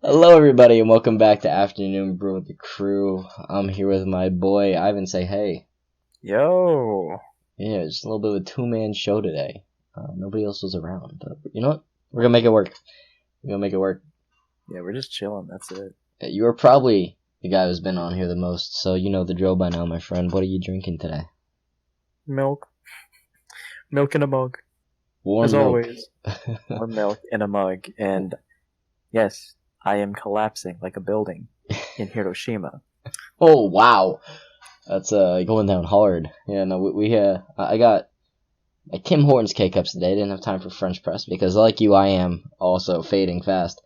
Hello, everybody, and welcome back to Afternoon Brew with the Crew. I'm here with my boy Ivan. Say hey. Yo. Yeah, it's a little bit of a two-man show today. Nobody else was around, but you know what? We're gonna make it work. Yeah, we're just chilling. That's it. You are probably the guy who's been on here the most, so you know the drill by now, my friend. What are you drinking today? Milk. Milk in a mug. Warm As milk. always. Warm milk in a mug. And yes, I am collapsing like a building in Hiroshima. Oh wow, that's going down hard. Yeah, no, I got my Tim Hortons K-Cups today. I didn't have time for French press because, like you, I am also fading fast.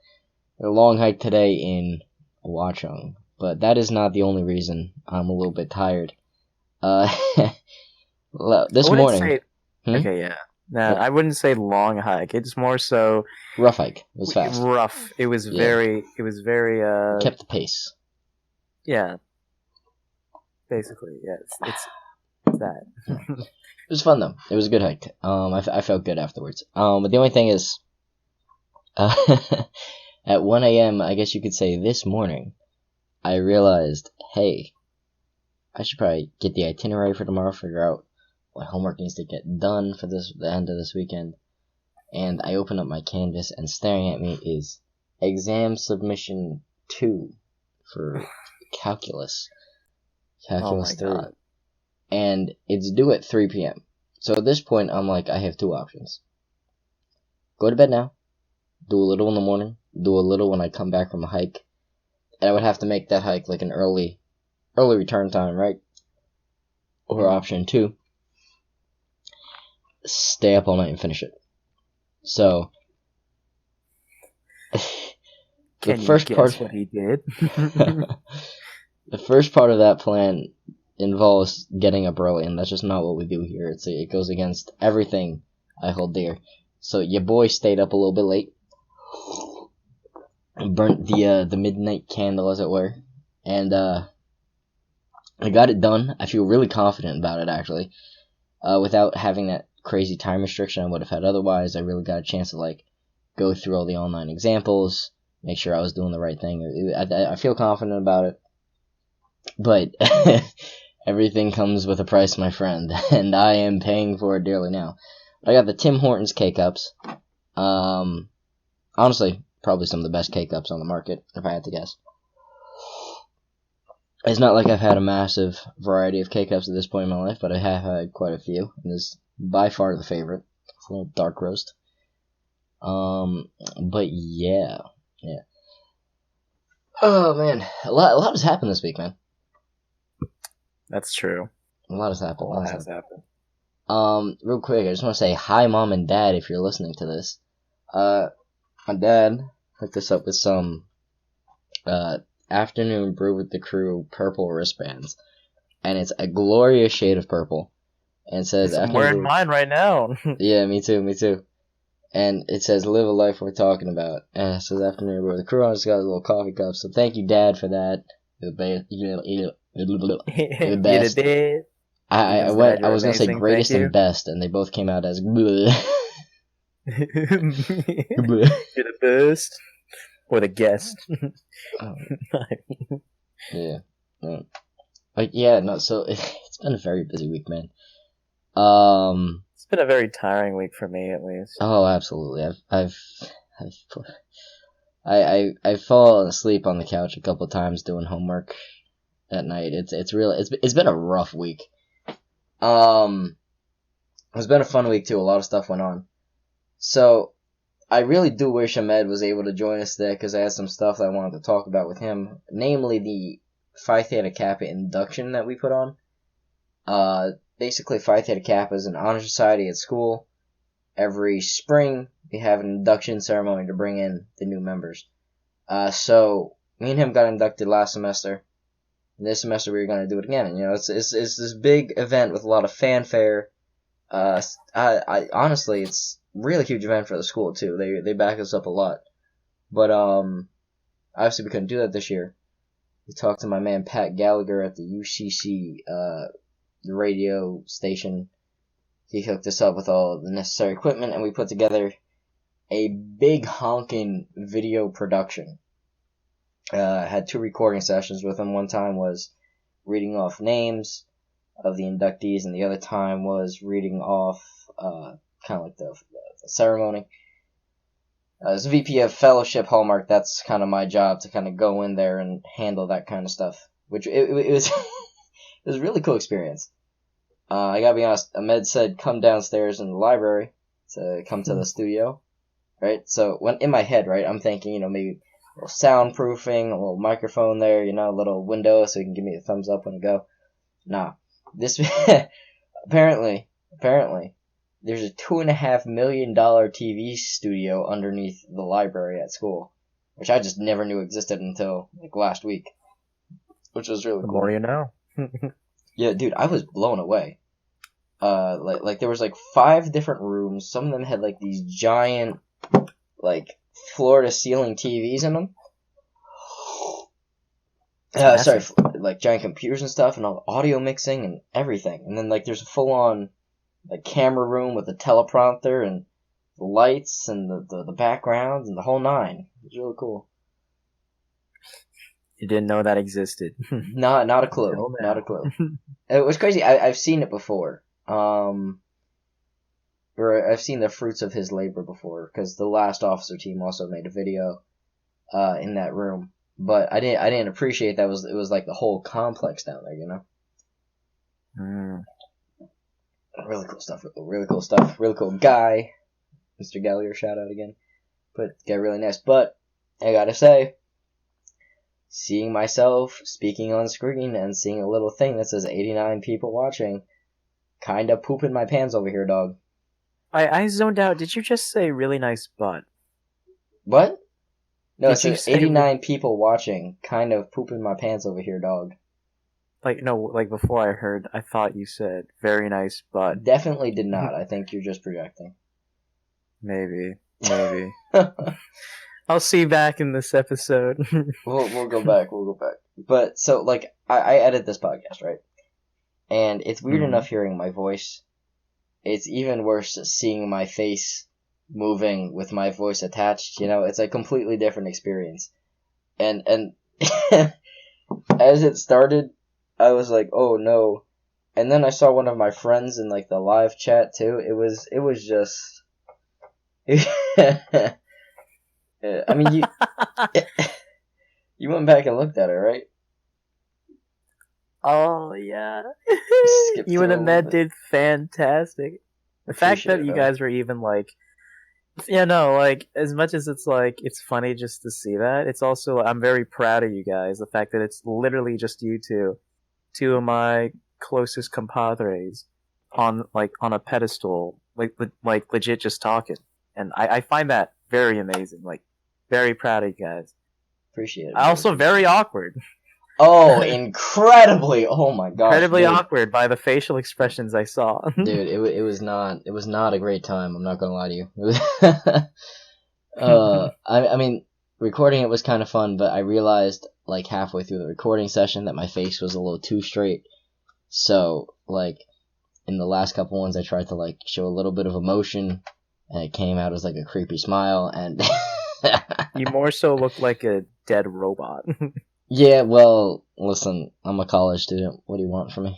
A long hike today in Watchung, but that is not the only reason I'm a little bit tired. This morning, Okay, yeah. Nah, I wouldn't say long hike. It's more so rough hike. It was fast. rough. It was Yeah. very It kept the pace. Yeah. Basically, yeah. It's that. It was fun though. It was a good hike. I felt good afterwards. But the only thing is, at 1 a.m., I guess you could say this morning, I realized, hey, I should probably get the itinerary for tomorrow, figure out what homework needs to get done for the end of this weekend. And I open up my Canvas, and staring at me is exam submission 2 for calculus. Calculus 3. God. And it's due at 3 p.m. So at this point, I'm like, I have two options. Go to bed now, do a little in the morning, do a little when I come back from a hike. And I would have to make that hike like an early return time, right? Or option 2, stay up all night and finish it. So, Can you guess what he did? The first part of that plan involves getting up early, and that's just not what we do here. It goes against everything I hold dear. So your boy stayed up a little bit late, burnt the midnight candle, as it were, and I got it done. I feel really confident about it, actually. Without having that crazy time restriction I would have had otherwise, I really got a chance to go through all the online examples, make sure I was doing the right thing. I feel confident about it, but everything comes with a price, my friend, and I am paying for it dearly now. I got the Tim Hortons K-Cups. Honestly, probably some of the best K-Cups on the market, if I had to guess. It's not like I've had a massive variety of K-Cups at this point in my life, but I have had quite a few, and this is by far the favorite. It's a little dark roast. But yeah. Oh man, a lot has happened this week, man. That's true. A lot has happened. A lot has happened. Real quick, I just want to say hi, Mom and Dad, if you're listening to this. My dad hooked us up with some Afternoon Brew with the Crew purple wristbands, and it's a glorious shade of purple. And it says, I'm wearing mine right now. Yeah, me too. And it says, live a life worth talking about. And it says, Afternoon Brew with the Crew. I just got a little coffee cup, so thank you, Dad, for that. You're the best. I was gonna say greatest and best, and they both came out as You're the best. Or the guest. Yeah. So it's been a very busy week, man. It's been a very tiring week for me, at least. Oh, absolutely. I've fallen asleep on the couch a couple of times doing homework at night. It's been a rough week. It's been a fun week too. A lot of stuff went on. So I really do wish Ahmed was able to join us today because I had some stuff that I wanted to talk about with him, namely the Phi Theta Kappa induction that we put on. Basically, Phi Theta Kappa is an honor society at school. Every spring, we have an induction ceremony to bring in the new members. So me and him got inducted last semester. And this semester we were going to do it again. And, it's this big event with a lot of fanfare. I honestly, it's really huge event for the school too. They back us up a lot. But obviously we couldn't do that this year. We talked to my man Pat Gallagher at the UCC the radio station. He hooked us up with all the necessary equipment, and we put together a big honking video production Had 2 recording sessions with him. One time was reading off names of the inductees, and the other time was reading off kind of like the ceremony. As VP of Fellowship Hallmark, that's kind of my job, to kind of go in there and handle that kind of stuff. Which it was it was a really cool experience. I gotta be honest, Ahmed said come downstairs in the library to come to the studio, right? So when in my head, right, I'm thinking, maybe a little soundproofing, a little microphone there, a little window so you can give me a thumbs up when I go. Nah, this apparently there's a $2.5 million TV studio underneath the library at school, which I just never knew existed until like last week, which was really cool. The more you know. Yeah, dude, I was blown away. Like there was like 5 different rooms. Some of them had like these giant, like floor to ceiling TVs in them. Like giant computers and stuff, and all audio mixing and everything. And then like there's a full on like camera room with a teleprompter and the lights and the backgrounds and the whole 9. It was really cool. You didn't know that existed. Not a clue. Not a clue. It was crazy. I've seen it before. Or I've seen the fruits of his labor before, because the Last Officer team also made a video in that room. But I didn't appreciate that it was like the whole complex down there, Really cool stuff. Really cool stuff. Really cool guy. Mr. Gallier, shout out again. But guy really nice. But I gotta say, seeing myself speaking on screen and seeing a little thing that says 89 people watching, kinda pooping my pants over here, dog. I zoned out. Did you just say really nice butt? What? No, it says 89 people watching, kind of pooping my pants over here, dog. Like before I thought you said very nice butt. Definitely did not. I think you're just projecting. Maybe. I'll see you back in this episode. We'll go back. But so like I edit this podcast, right? And it's weird enough hearing my voice. It's even worse seeing my face moving with my voice attached. It's a completely different experience. And as it started, I was like, oh no. And then I saw one of my friends in like the live chat too. It was just. I mean, you went back and looked at it, right? Oh, yeah. You and Ahmed did fantastic. The fact that you guys were even like... like, as much as it's like, it's funny just to see that, it's also, I'm very proud of you guys. The fact that it's literally just you two of my closest compadres on a pedestal, like legit just talking. And I find that very amazing. Like, very proud of you guys. Appreciate it. Also very awkward. Oh, incredibly! Oh my gosh, incredibly awkward by the facial expressions I saw. Dude, it was not a great time. I'm not gonna lie to you. I mean, recording it was kind of fun, but I realized like halfway through the recording session that my face was a little too straight. So like in the last couple ones, I tried to like show a little bit of emotion, and it came out as like a creepy smile, and you more so looked like a dead robot. Yeah, well, listen, I'm a college student. What do you want from me?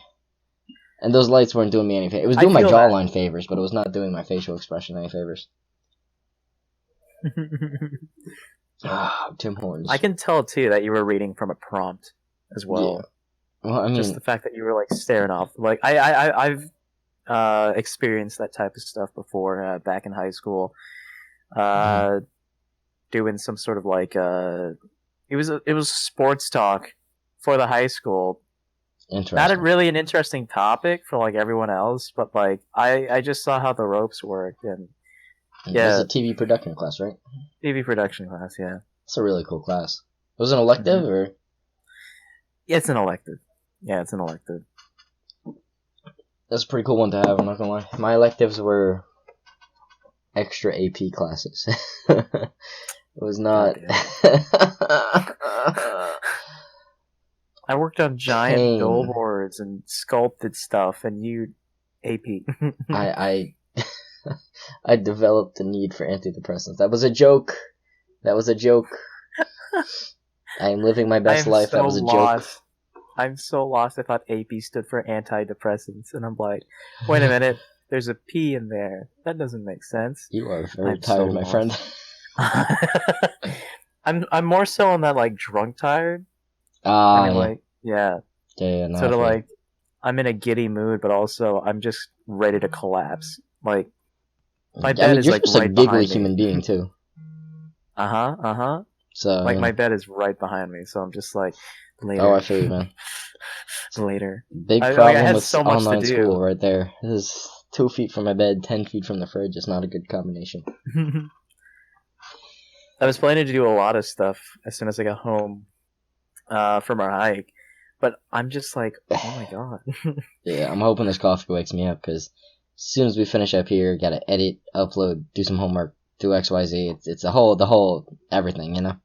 And those lights weren't doing me any favors. It was doing my jawline favors, but it was not doing my facial expression any favors. Tim Hortons. I can tell, too, that you were reading from a prompt as well. Yeah. Well, I mean... Just the fact that you were, like, staring off. Like, I've experienced that type of stuff before back in high school. Doing some sort of, like... It was sports talk for the high school. Interesting. Not really an interesting topic for like everyone else, but like I just saw how the ropes worked, and yeah, it's a TV production class, right? TV production class, yeah. It's a really cool class. Was it an elective or? Yeah, it's an elective. Yeah, it's an elective. That's a pretty cool one to have. I'm not gonna lie. My electives were extra AP classes. It was not. I worked on giant billboards and sculpted stuff, and you AP. I developed a need for antidepressants. That was a joke. I am living my best life. So that was a lost. joke. I'm so lost. I thought AP stood for antidepressants, and I'm like, wait a minute. There's a P in there. That doesn't make sense. You are very tired, my friend. I'm more so on that like drunk tired. Yeah. No, sort of like I'm in a giddy mood, but also I'm just ready to collapse. Like my bed is you're like just right a giggly behind human being too. So like my bed is right behind me, so I'm just like later. Oh, I feel you, man. Later. Big problem with online school right there. This is 2 feet from my bed, 10 feet from the fridge. It's not a good combination. I was planning to do a lot of stuff as soon as I got home from our hike, but I'm just like, oh my god. Yeah, I'm hoping this coffee wakes me up, because as soon as we finish up here, gotta edit, upload, do some homework, do XYZ. It's the whole everything, you know?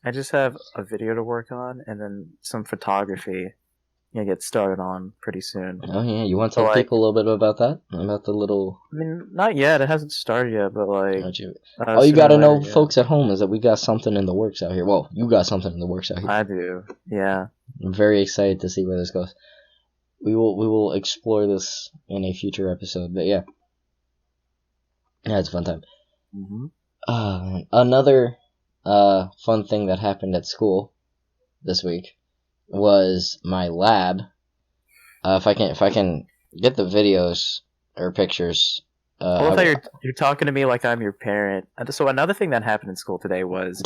I just have a video to work on, and then some photography get started on pretty soon. Oh yeah, you want to tell people a little bit about that? About the little... I mean, not yet. It hasn't started yet, but like... All you gotta know, folks at home, is that we got something in the works out here. Well, you got something in the works out here. I do, yeah. I'm very excited to see where this goes. We will explore this in a future episode, but yeah. Yeah, it's a fun time. Mm-hmm. Another fun thing that happened at school this week was my lab. If I can get the videos or pictures. I thought you're talking to me like I'm your parent. So another thing that happened in school today was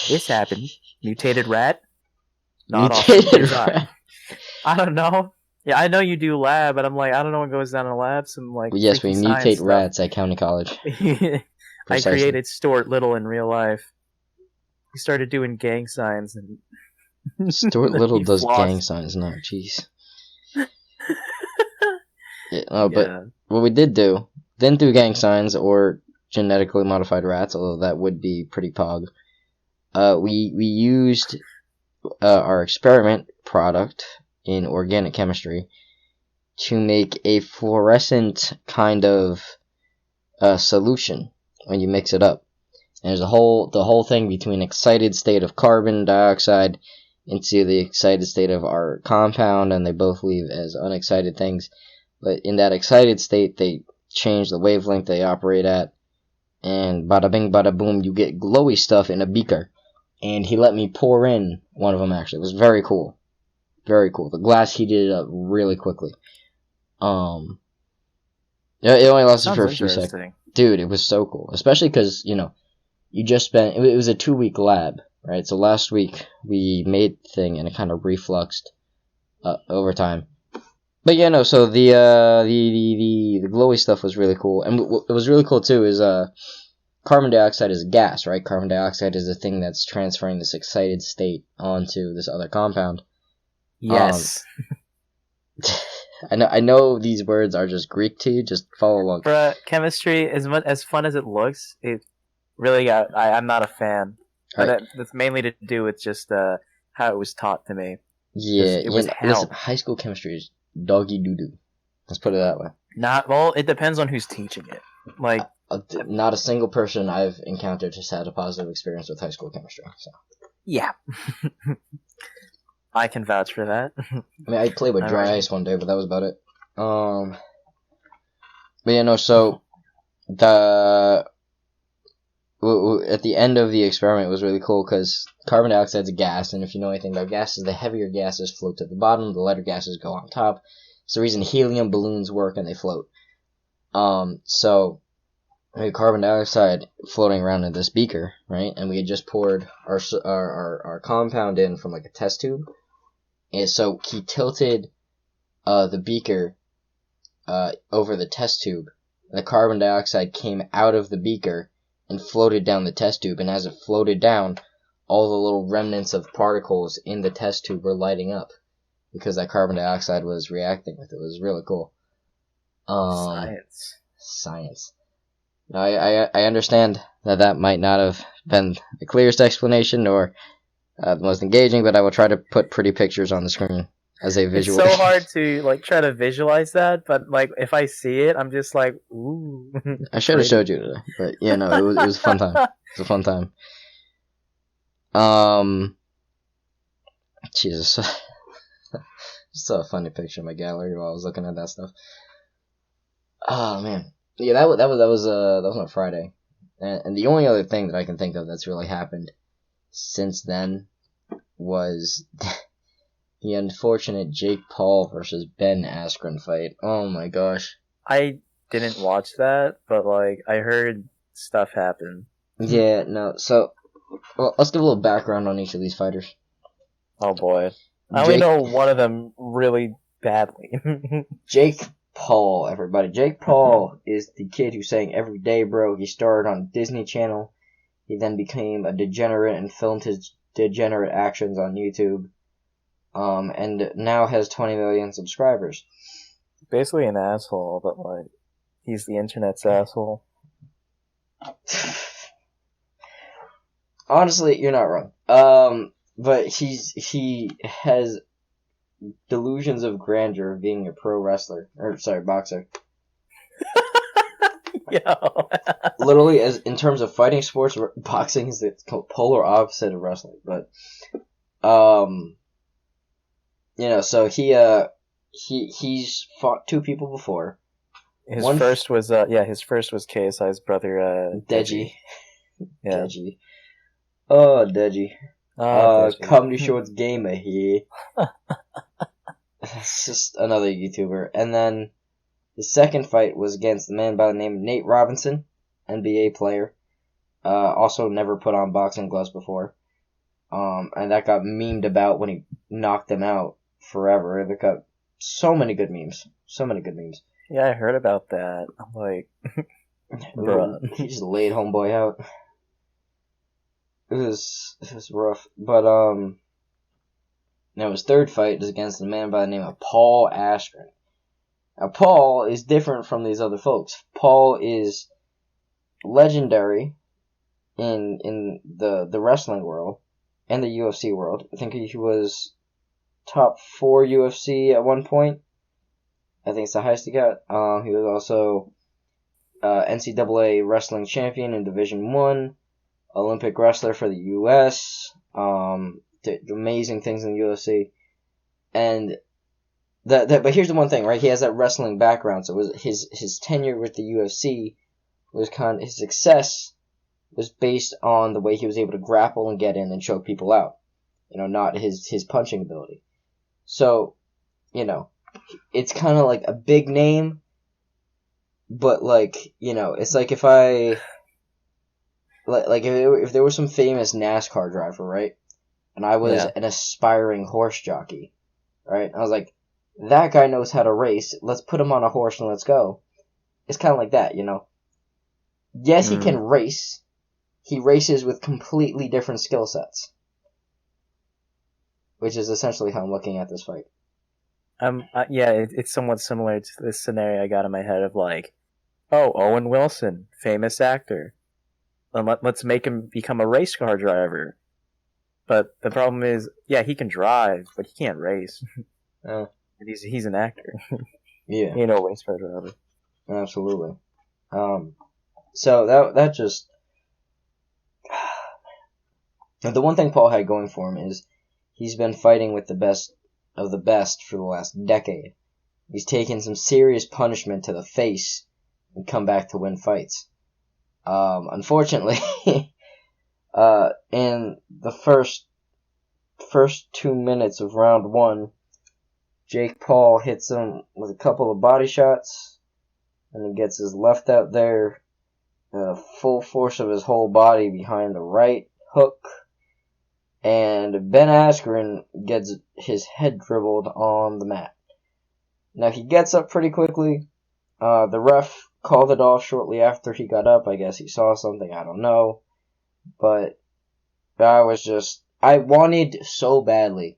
this happened. Mutated rat. Not mutated rat. I don't know. Yeah, I know you do lab, but I'm like, I don't know what goes down in a lab. Some like yes, we mutate rats at County College. I created Stuart Little in real life. He started doing gang signs and. Stuart Little does gang signs now, jeez. But what we didn't do gang signs or genetically modified rats, although that would be pretty pog. We used our experiment product in organic chemistry to make a fluorescent kind of solution when you mix it up. And there's the whole thing between excited state of carbon dioxide into the excited state of our compound, and they both leave as unexcited things. But in that excited state, they change the wavelength they operate at, and bada bing, bada boom, you get glowy stuff in a beaker. And he let me pour in one of them, actually. It was very cool. Very cool. The glass heated up really quickly. It only lasted for a few seconds. Dude, it was so cool. Especially because, you just spent... It was a 2-week lab. Right, so last week we made the thing and it kind of refluxed over time. But yeah, no. So the glowy stuff was really cool, and what was really cool too is carbon dioxide is a gas, right? Carbon dioxide is the thing that's transferring this excited state onto this other compound. Yes. I know these words are just Greek to you. Just follow along. For chemistry, as fun as it looks, it really I'm not a fan. But that's mainly to do with just how it was taught to me. Yeah, listen, high school chemistry is doggy doo-doo. Let's put it that way. It depends on who's teaching it. Like, not a single person I've encountered has had a positive experience with high school chemistry. So. Yeah. I can vouch for that. I mean, I played with dry ice one day, but that was about it. But yeah, no, so at the end of the experiment, it was really cool because carbon dioxide is a gas, and if you know anything about gases, the heavier gases float to the bottom, the lighter gases go on top. It's the reason helium balloons work and they float. So we had carbon dioxide floating around in this beaker, right? And we had just poured our compound in from like a test tube, and so he tilted the beaker over the test tube. The carbon dioxide came out of the beaker and floated down the test tube, and as it floated down, all the little remnants of particles in the test tube were lighting up because that carbon dioxide was reacting with it. It was really cool. Science. Now, I understand that might not have been the clearest explanation or the most engaging, but I will try to put pretty pictures on the screen as a visual. It's so hard to try to visualize that, but if I see it, I'm just like, ooh. I should have showed you today, but it was a fun time. It was a fun time. Jesus. Just saw a funny picture in my gallery while I was looking at that stuff. Oh man, yeah, that was on Friday, and the only other thing that I can think of that's really happened since then was the unfortunate Jake Paul versus Ben Askren fight. Oh my gosh. I didn't watch that, but like I heard stuff happen. Yeah, no. So, well, let's give a little background on each of these fighters. Oh boy, I only know one of them really badly. Jake Paul, everybody. Jake Paul is the kid who sang "Every Day, Bro." He started on Disney Channel. He then became a degenerate and filmed his degenerate actions on YouTube. And now has 20 million subscribers. Basically an asshole, but like he's the internet's asshole. Honestly, you're not wrong. But he has delusions of grandeur of being a pro wrestler, boxer. Yo. Literally, as in terms of fighting sports, boxing is the polar opposite of wrestling. But, so he's fought two people before. His first was KSI's brother, Deji. Yeah. Deji. Oh, Deji. Deji. Comedy Shorts Gamer here. It's just another YouTuber. And then the second fight was against a man by the name of Nate Robinson, NBA player. Also never put on boxing gloves before. And that got memed about when he knocked him out forever. They got so many good memes. Yeah, I heard about that. I'm like, bruh. He just laid homeboy out. It was rough. But, now his third fight is against a man by the name of Paul Askren. Now, Paul is different from these other folks. Paul is legendary in the wrestling world and the UFC world. I think he was top 4 UFC at one point. I think it's the highest he got. He was also NCAA wrestling champion in Division 1, Olympic wrestler for the U.S., did amazing things in the UFC. And but here's the one thing, right? He has that wrestling background, so it was his tenure with the UFC was his success was based on the way he was able to grapple and get in and choke people out. Not his punching ability. So, it's kind of like a big name, but like, it's like if if there was some famous NASCAR driver, right? And I was an aspiring horse jockey, right? I was like, that guy knows how to race. Let's put him on a horse and let's go. It's kind of like that, Yes, he can race. He races with completely different skill sets. Which is essentially how I'm looking at this fight. It's somewhat similar to this scenario I got in my head of like, Owen Wilson, famous actor. Let's make him become a race car driver. But the problem is, he can drive, but he can't race. And he's an actor. Yeah. He ain't no race car driver. Absolutely. So that just... The one thing Paul had going for him is he's been fighting with the best of the best for the last decade. He's taken some serious punishment to the face and come back to win fights. Unfortunately, in the first 2 minutes of round 1, Jake Paul hits him with a couple of body shots, and he gets his left out there, full force of his whole body behind the right hook, and Ben Askren gets his head dribbled on the mat. Now he gets up pretty quickly. The ref called it off shortly after he got up. I guess he saw something, I don't know. But I wanted so badly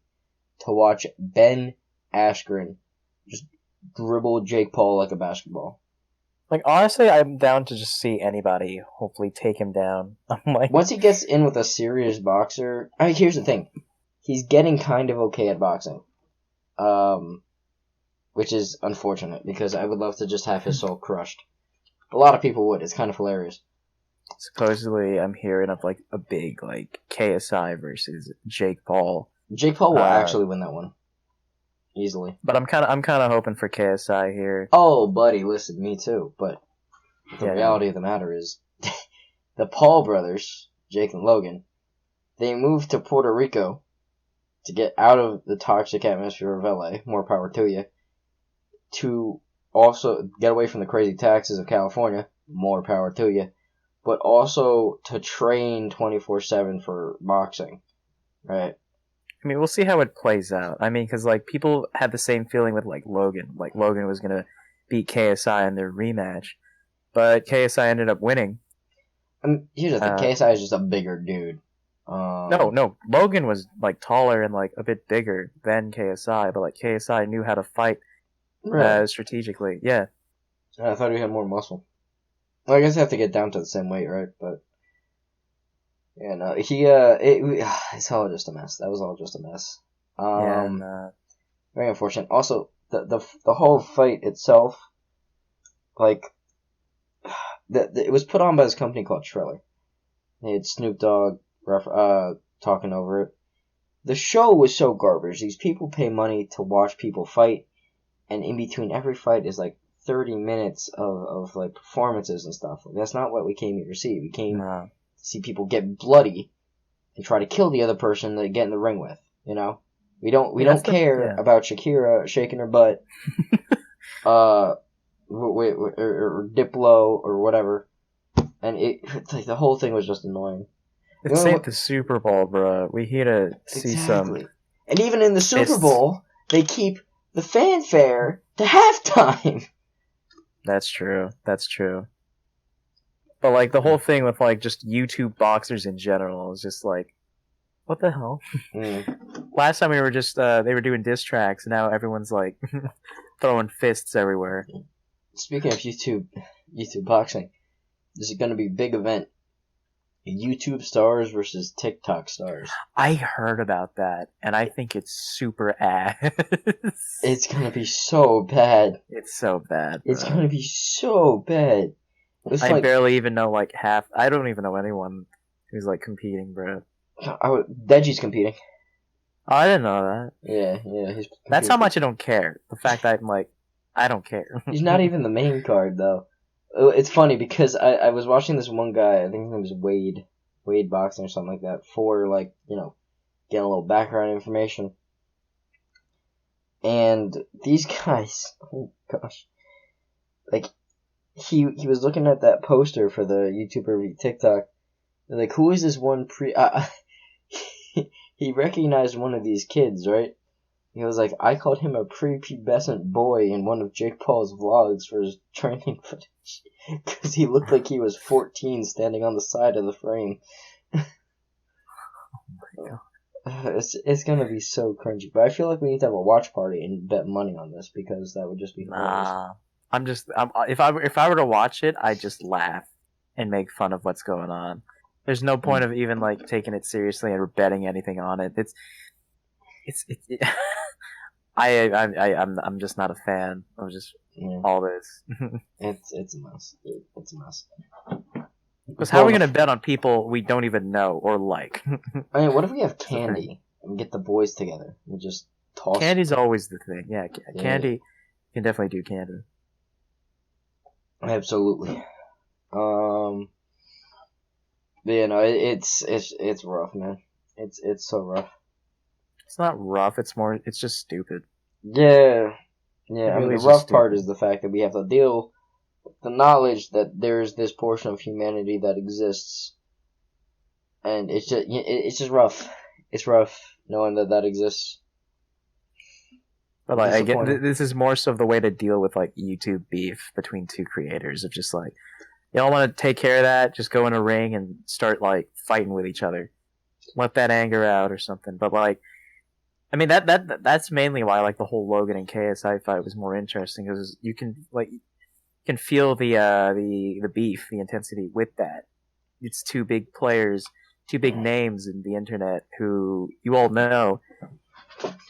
to watch Ben Askren just dribble Jake Paul like a basketball. Like, honestly, I'm down to just see anybody hopefully take him down. I'm like, once he gets in with a serious boxer, here's the thing. He's getting kind of okay at boxing. Which is unfortunate, because I would love to just have his soul crushed. A lot of people would. It's kind of hilarious. Supposedly, I'm hearing of, like, a big, like, KSI versus Jake Paul. Jake Paul will actually win that one. Easily. But I'm kind of hoping for KSI here. Oh, buddy, listen, me too. But the reality of the matter is, the Paul brothers, Jake and Logan, they moved to Puerto Rico to get out of the toxic atmosphere of LA. More power to you. To also get away from the crazy taxes of California. More power to you. But also to train 24/7 for boxing. Right? I mean, we'll see how it plays out. I mean, because like people had the same feeling with like Logan. Like Logan was gonna beat KSI in their rematch, but KSI ended up winning. Here's the thing: KSI is just a bigger dude. No, Logan was like taller and like a bit bigger than KSI, but like KSI knew how to fight strategically. Yeah, I thought he had more muscle. Well, I guess I have to get down to the same weight, right? But yeah, no, it's all just a mess. That was all just a mess. Very unfortunate. Also, the whole fight itself, like, it was put on by this company called Triller. They had Snoop Dogg talking over it. The show was so garbage. These people pay money to watch people fight, and in between every fight is like 30 minutes of like performances and stuff. That's not what we came here to see. We came to see people get bloody and try to kill the other person they get in the ring with. You know, we don't care about Shakira shaking her butt, or Diplo or whatever. And it's like the whole thing was just annoying. It's ain't the Super Bowl, bro. We here to see some. And even in the Super Bowl, they keep the fanfare to halftime. That's true. But like the whole thing with like just YouTube boxers in general is just like, what the hell? Last time we were just they were doing diss tracks, and now everyone's like throwing fists everywhere. Speaking of YouTube boxing, this is going to be a big event. YouTube stars versus TikTok stars. I heard about that, and I think it's super ass. It's going to be so bad. It's so bad. Bro. It's going to be so bad. I barely even know like half. I don't even know anyone who's like competing, bro. Deji's competing. Oh, I didn't know that. Yeah. That's how much I don't care. The fact that I'm like, I don't care. He's not even the main card, though. It's funny because I was watching this one guy, I think his name was Wade Boxing or something like that, for like, you know, getting a little background information. And these guys, oh gosh, like he was looking at that poster for the YouTuber v TikTok. Like, who is this one he recognized one of these kids, right? He was like, I called him a prepubescent boy in one of Jake Paul's vlogs for his training footage. Because he looked like he was 14 standing on the side of the frame. Oh my god. It's gonna be so cringy. But I feel like we need to have a watch party and bet money on this, because that would just be hilarious. If I were to watch it, I'd just laugh and make fun of what's going on. There's no point of even like taking it seriously or betting anything on it. I'm just not a fan of just all this. It's a mess. It's a mess. Because how are we gonna bet on people we don't even know or like? I mean, what if we have Candy and get the boys together and just toss? Candy's always the thing. Yeah, Candy. You can definitely do Candy. Absolutely. Yeah, no, it's rough, man. It's so rough. It's not rough. It's just stupid. Yeah. I mean, the rough part is the fact that we have to deal with the knowledge that there's this portion of humanity that exists, and it's just rough. It's rough knowing that exists. But like, I get this is more so the way to deal with like YouTube beef between two creators of just like, you don't want to take care of that. Just go in a ring and start like fighting with each other. Let that anger out or something. But like, I mean that's mainly why like the whole Logan and KSI fight was more interesting, because you can feel the beef, the intensity with that. It's two big players, two big names in the internet who you all know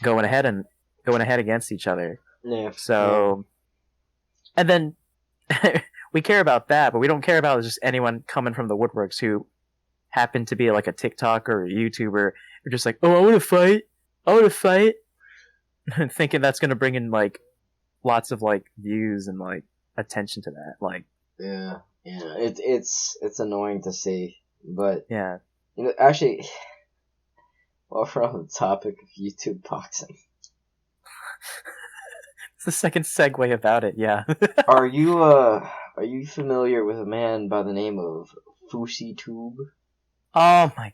going ahead against each other. Yeah. So, and then we care about that, but we don't care about just anyone coming from the woodworks who happen to be like a TikToker or a YouTuber. They're just like, oh, I want to fight. oh, to fight, thinking that's gonna bring in like lots of like views and like attention to that. Like, yeah. It's annoying to see, but yeah. Actually, while we're on the topic of YouTube boxing, It's the second segue about it. Yeah. are you familiar with a man by the name of FouseyTube? Oh my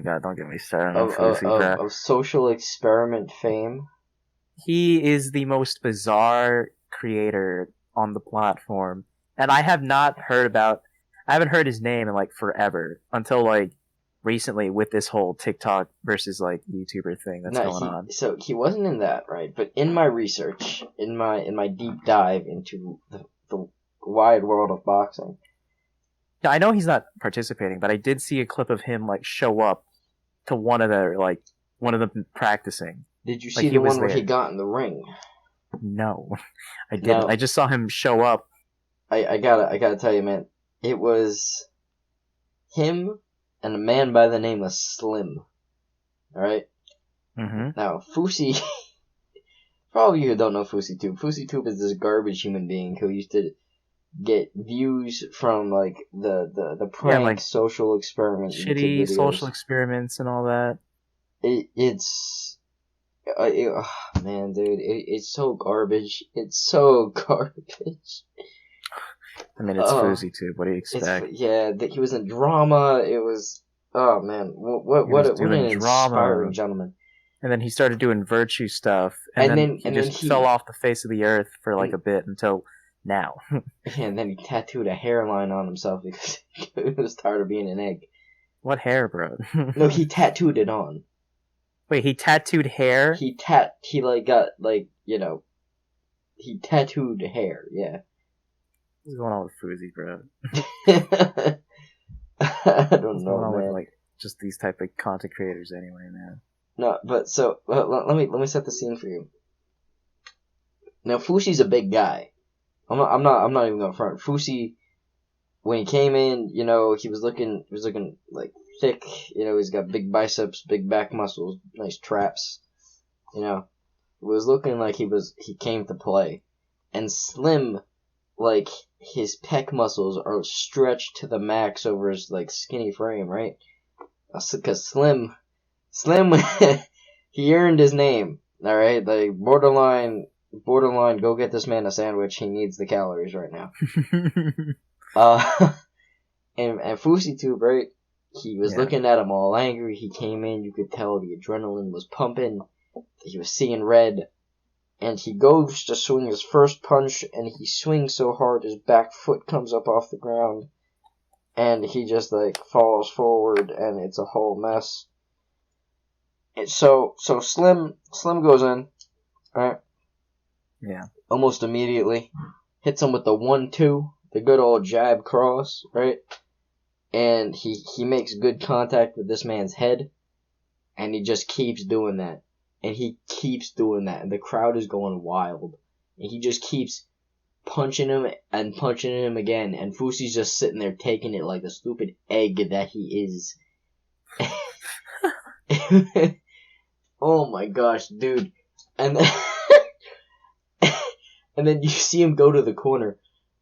god! Don't get me started on Fousey, bro. Of social experiment fame? He is the most bizarre creator on the platform, and I haven't heard his name in like forever until like recently with this whole TikTok versus like YouTuber thing that's going on. So he wasn't in that, right? But in my research, in my deep dive into the wide world of boxing. Now, I know he's not participating, but I did see a clip of him like show up to one of them practicing. Did you see the one where he got in the ring? No, I didn't. No. I just saw him show up. I gotta tell you, man. It was him and a man by the name of Slim. Alright? Mm-hmm. Now, Fousey... For all of you who don't know FouseyTube is this garbage human being who used to get views from, like, the prank like social experiment shitty social experiments and all that. Man, dude, it's so garbage. It's so garbage. I mean, it's FouseyTube. What do you expect? He was in drama. It was... Oh, man. What an inspiring gentleman. And then he started doing virtue stuff. And then he just fell off the face of the earth for like a bit until now. And then he tattooed a hairline on himself because he was tired of being an egg. What hair, bro? No, he tattooed it on. Wait, he tattooed hair? He tattooed hair, yeah. What's going on with Fousey, bro? I don't know, man. With, like, just these type of content creators anyway, man. No, but so let me set the scene for you. Now, Fousey's a big guy. I'm not even going front. Fousey, when he came in, he was looking like thick. He's got big biceps, big back muscles, nice traps. It was looking like he came to play. And Slim, like, his pec muscles are stretched to the max over his, like, skinny frame, right? Because Slim, he earned his name, alright? Like, borderline, go get this man a sandwich, he needs the calories right now. And FouseyTube, right? He was looking at him all angry, he came in, you could tell the adrenaline was pumping, he was seeing red, and he goes to swing his first punch, and he swings so hard his back foot comes up off the ground, and he just, like, falls forward, and it's a whole mess. And so Slim goes in, right? Yeah. Almost immediately. Hits him with the 1-2, the good old jab cross, right? And he makes good contact with this man's head, and he just keeps doing that. And he keeps doing that, and the crowd is going wild. And he just keeps punching him and punching him again, and Fousey's just sitting there taking it like the stupid egg that he is. Oh my gosh, dude. And then you see him go to the corner,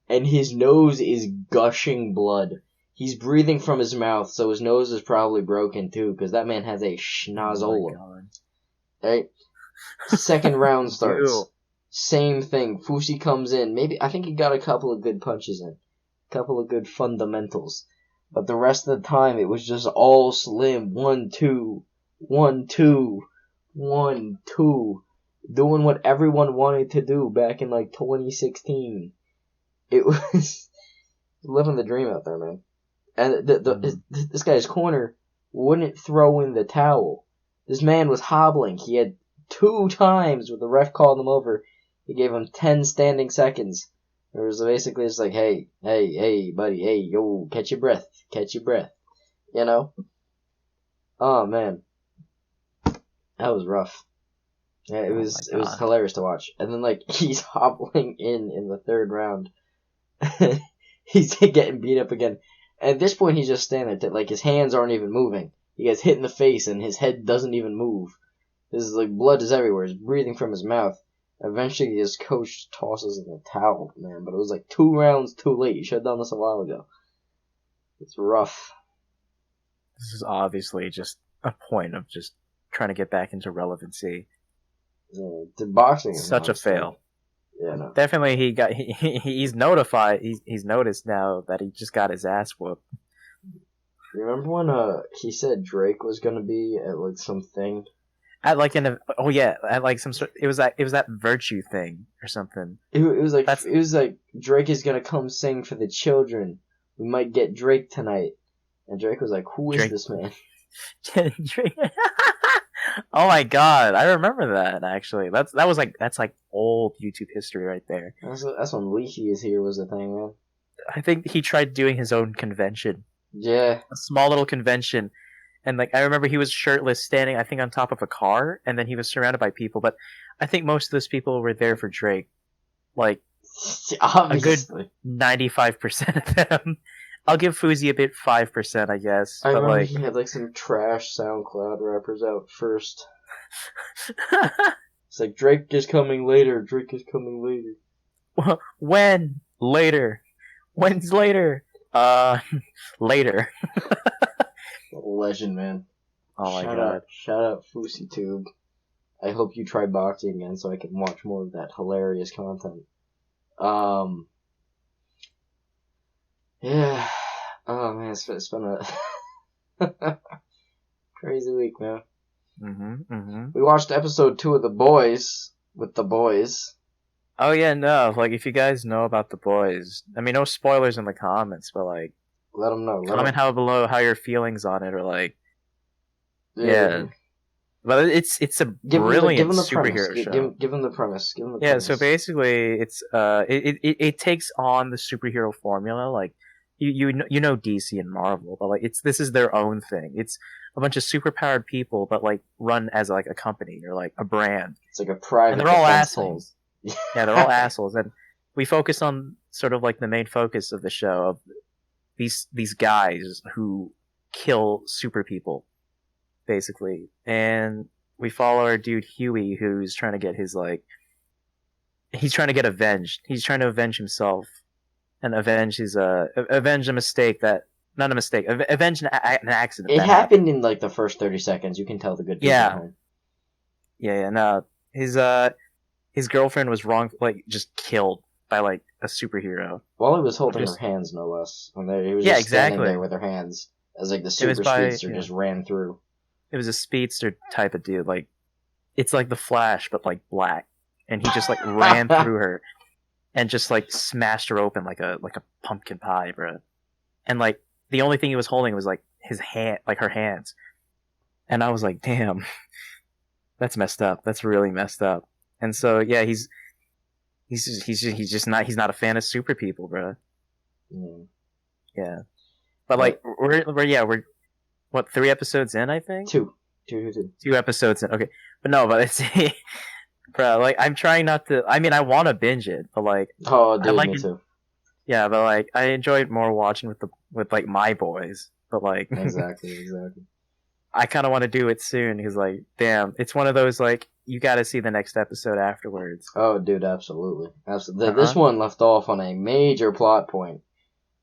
and his nose is gushing blood. He's breathing from his mouth, so his nose is probably broken too, because that man has a schnozola. Oh my God. Right? Second round starts. Ew. Same thing. Fousey comes in. I think he got a couple of good punches in. A couple of good fundamentals. But the rest of the time, it was just all Slim. 1-2. 1-2. 1-2. Doing what everyone wanted to do back in, like, 2016. It was living the dream out there, man. And this guy's corner wouldn't throw in the towel. This man was hobbling. He had 2 times where the ref called him over. He gave him 10 standing seconds. It was basically just like, hey, buddy, hey, yo, catch your breath. Oh, man. That was rough. Yeah, it was hilarious to watch. And then, like, he's hobbling in the 3rd round. He's getting beat up again. At this point, he's just standing there. Like, his hands aren't even moving. He gets hit in the face, and his head doesn't even move. His like blood is everywhere. He's breathing from his mouth. Eventually, his coach tosses in the towel, man. But it was like 2 rounds too late. You should have done this a while ago. It's rough. This is obviously just a point of just trying to get back into relevancy. Yeah, the boxing is such a fail. Yeah, no. Definitely, he's notified. He's noticed now that he just got his ass whooped. Remember when he said Drake was gonna be at like something? At like at like some sort. It was that Virtue thing or something. It was like Drake is gonna come sing for the children. We might get Drake tonight. And Drake was like, "Who is this man?" Drake. Oh my god, I remember that actually. That's like old YouTube history right there. That's when Leafy is here was the thing, man. I think he tried doing his own convention. Yeah. A small little convention. And like I remember he was shirtless standing I think on top of a car and then he was surrounded by people, but I think most of those people were there for Drake. Like obviously. A good 95% of them. I'll give Fuzi a bit 5%, I guess. I remember he had like some trash SoundCloud rappers out first. It's like Drake is coming later. Drake is coming later. When? Later. When's later? Later. Legend, man. Oh my god. Shout out FusiTube. I hope you try boxing again so I can watch more of that hilarious content. Yeah. Oh man, it's been a crazy week, man. We watched episode 2 of The Boys with the boys. Oh yeah, no. Like if you guys know about The Boys, I mean, no spoilers in the comments, but like, let them know. Comment below how your feelings on it, or like, yeah. But it's a brilliant superhero show. Give them the premise. So basically, it's it takes on the superhero formula. Like you know DC and Marvel, but like this is their own thing. It's a bunch of superpowered people, but like run as like a company or like a brand. It's like a private. And they're all assholes. Yeah, they're all assholes, and we focus on sort of like the main focus of the show of these guys who kill super people, basically, and we follow our dude Huey, who's trying to get he's trying to get avenged. He's trying to avenge himself and avenge avenge a mistake that. Not a mistake. Avenge an accident. It happened in like the first 30 seconds. You can tell the good people at home. Yeah. No, his girlfriend was just killed by like a superhero. While he was holding her hands, no less. He was just standing there with her hands as like the super speedster just ran through. It was a speedster type of dude. Like it's like the Flash, but like black, and he just like ran through her and just like smashed her open like a pumpkin pie, bro. And like the only thing he was holding was like his hand, like her hands. And I was like, damn, that's messed up. That's really messed up. And so yeah, he's not a fan of super people, bro. Yeah, but like we're what 3 episodes in, I think. 2 episodes in. Okay, but it's bro. Like I'm trying not to. I mean, I want to binge it, but like me too. Yeah, but like I enjoyed more watching with like my boys, but like exactly. I kind of want to do it soon because like damn, it's one of those like you got to see the next episode afterwards. Oh, dude, absolutely. This one left off on a major plot point.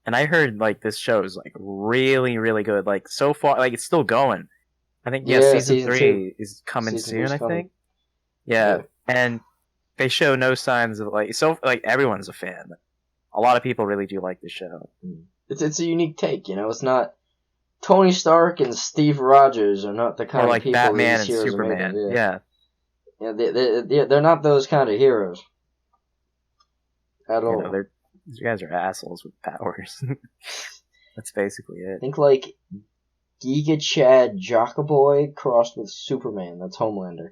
And I heard like this show is like really, really good. Like so far, like it's still going. I think season 3 is coming soon. I think. Yeah, and they show no signs of like everyone's a fan. A lot of people really do like this show. It's a unique take, you know. It's not Tony Stark and Steve Rogers are not the kind of people Batman and Superman. Yeah, they're not those kind of heroes at all. These guys are assholes with powers. That's basically it. Think like Giga Chad Jockaboy crossed with Superman. That's Homelander.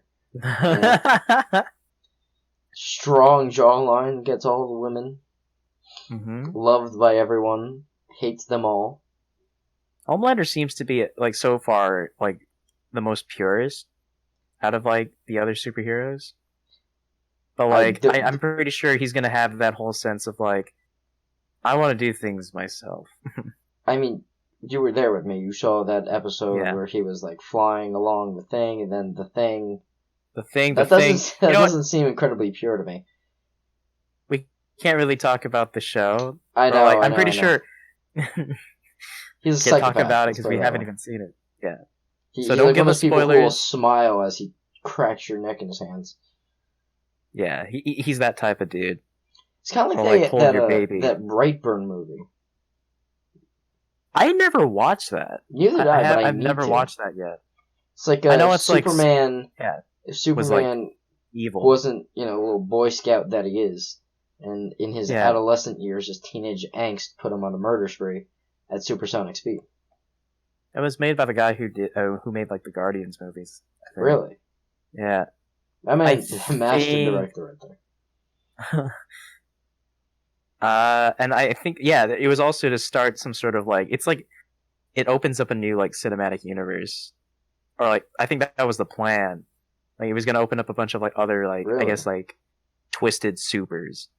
Strong jawline, gets all the women. Loved by everyone, hates them all. Homelander seems to be like so far like the most purest out of like the other superheroes. But like I'm pretty sure he's gonna have that whole sense of like I want to do things myself. I mean, you were there with me. You saw that episode where he was like flying along the thing, and then the thing That doesn't seem incredibly pure to me. We can't really talk about the show. I know. I'm pretty sure. He's a psychopath. Talk about it because we haven't even seen it. Yeah. So don't give us spoilers. People who will smile as he cracks your neck in his hands. Yeah, he's that type of dude. It's kind of like that Brightburn movie. I never watched that. Neither did I, but I've never watched that yet. It's like I know it's Superman. If Superman was evil, wasn't a little Boy Scout that he is, and in his adolescent years, his teenage angst put him on a murder spree at supersonic speed. It was made by the guy who made like the Guardians movies. Really? Yeah. I mean, master director right there. And I think it was also to start some sort of like it opens up a new like cinematic universe, or like I think that was the plan. Like he was gonna open up a bunch of like other like I guess like twisted supers,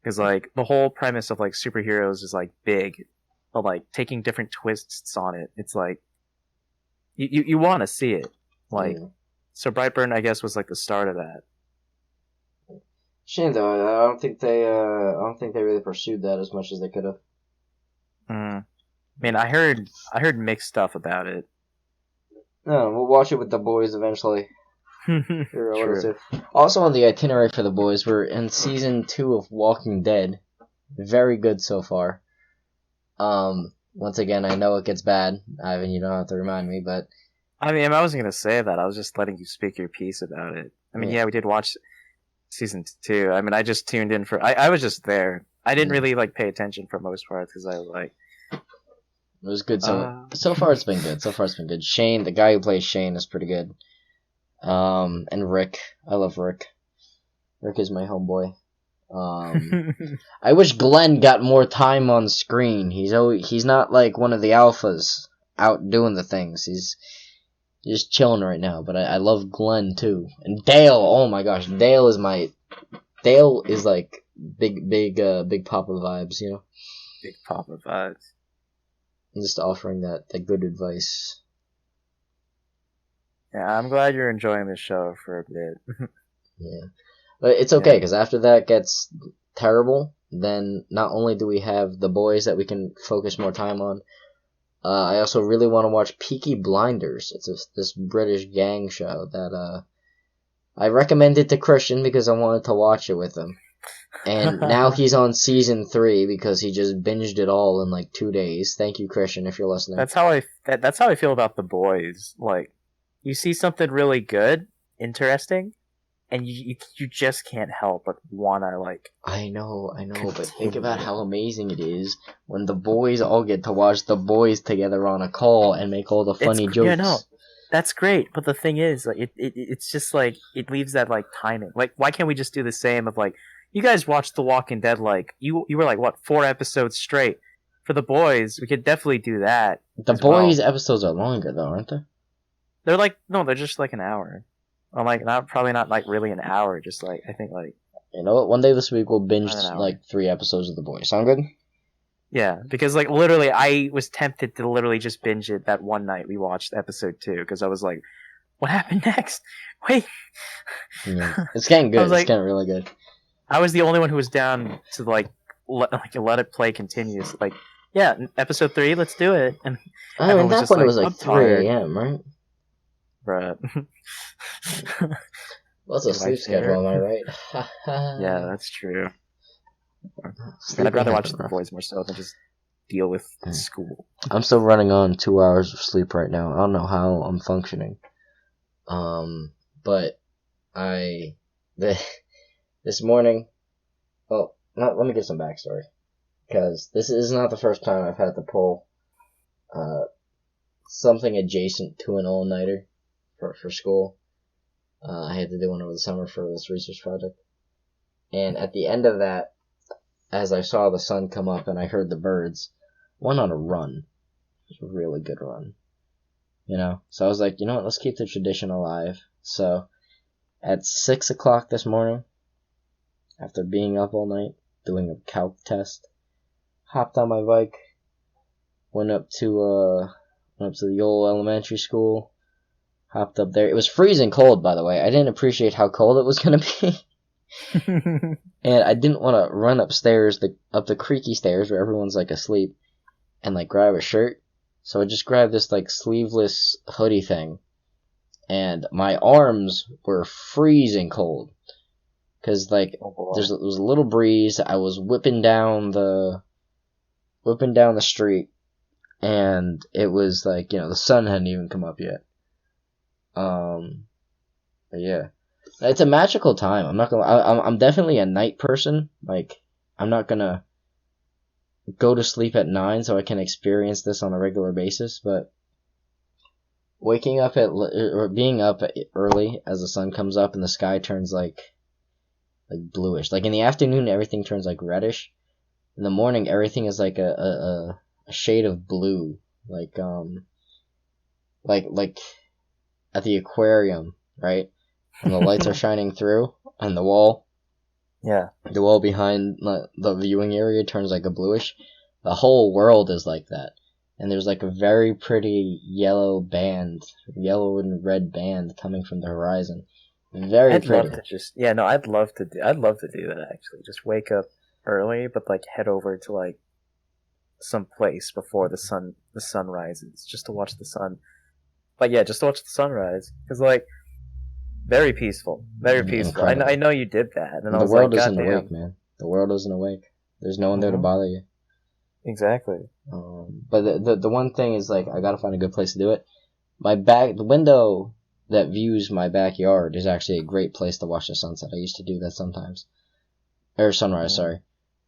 because like the whole premise of like superheroes is like big, but like taking different twists on it. It's like you want to see it, like so. Brightburn I guess was like the start of that. Shame though. I don't think they really pursued that as much as they could have. I mean, I heard mixed stuff about it. No, we'll watch it with the boys eventually. True. Also on the itinerary for the boys, we're in season 2 of Walking Dead. Very good so far. Once again, I know it gets bad. Ivan, you don't have to remind me, but I mean, I wasn't gonna say that. I was just letting you speak your piece about it. I mean, we did watch season 2. I mean, I just tuned in for. I was just there. I didn't really like pay attention for most parts because I was like. It was good. So far it's been good. Shane, the guy who plays Shane, is pretty good. And Rick, I love Rick. Rick is my homeboy. I wish Glenn got more time on screen. He's not like one of the alphas out doing the things. He's just chilling right now. But I love Glenn too. And Dale, oh my gosh, Dale is like big Papa vibes, you know. Big Papa vibes. I'm just offering that good advice. Yeah, I'm glad you're enjoying this show for a bit. Yeah. But it's okay, because after that gets terrible, then not only do we have the boys that we can focus more time on, I also really want to watch Peaky Blinders. It's this British gang show that I recommended to Christian because I wanted to watch it with him. And now he's on season 3 because he just binged it all in like 2 days. Thank you, Christian, if you're listening. That's how I feel about the boys. Like, you see something really good, interesting, and you just can't help but wanna like. I know, but think about how amazing it is when the boys all get to watch the boys together on a call and make all the funny jokes. Yeah, no, that's great. But the thing is, like, it's just like it leaves that like timing. Like, why can't we just do the same of like. You guys watched The Walking Dead, like, you were like, what, 4 episodes straight? For the boys, we could definitely do that. The boys' episodes are longer, though, aren't they? They're like, no, they're just like an hour. Or like, probably not like really an hour, just like, I think like... You know what, one day this week we'll binge like 3 episodes of The Boys. Sound good? Yeah, because like, literally, I was tempted to literally just binge it that one night we watched episode 2, because I was like, what happened next? Wait! Yeah. It's getting good, it's getting really good. I was the only one who was down to let it play continuous. Like, yeah, episode 3, let's do it. And at that point it was like 3 a.m., right? Bruh. What's a sleep schedule, am I right? Yeah, that's true. I'd rather watch The Boys more so than just deal with school. I'm still running on 2 hours of sleep right now. I don't know how I'm functioning. But this morning, let me give some backstory, because this is not the first time I've had to pull something adjacent to an all-nighter for school. I had to do one over the summer for this research project, and at the end of that, as I saw the sun come up and I heard the birds, went on a run. It was a really good run, you know. So I was like, you know what, let's keep the tradition alive. So at 6 o'clock this morning, after being up all night, doing a calc test, hopped on my bike, went up to the old elementary school, Hopped up there. It was freezing cold, by the way. I didn't appreciate how cold it was gonna be. And I didn't want to run upstairs, up the creaky stairs where everyone's like asleep, and like grab a shirt. So I just grabbed this like sleeveless hoodie thing, and my arms were freezing cold. Cause like there was a little breeze. I was whipping down the street, and it was like, the sun hadn't even come up yet. But yeah, it's a magical time. I'm definitely a night person. Like, I'm not gonna go to sleep at 9 so I can experience this on a regular basis. But waking up or being up early as the sun comes up and the sky turns like bluish. Like in the afternoon, everything turns like reddish. In the morning, everything is like a shade of blue, like at the aquarium, right? And the lights are shining through, and the wall behind the viewing area turns like a bluish. The whole world is like that, and there's like a very pretty yellow and red band coming from the horizon. Very pretty. I'd love to do that actually. Just wake up early, but like head over to like some place before the sun rises, just to watch the sun. But yeah, just to watch the sunrise, because like very peaceful. I know you did that, and the world isn't awake, man. The world isn't awake. There's no one there to bother you. Exactly. But the one thing is, like, I gotta find a good place to do it. The window that views my backyard is actually a great place to watch the sunset. I used to do that sometimes, or sunrise. Sorry,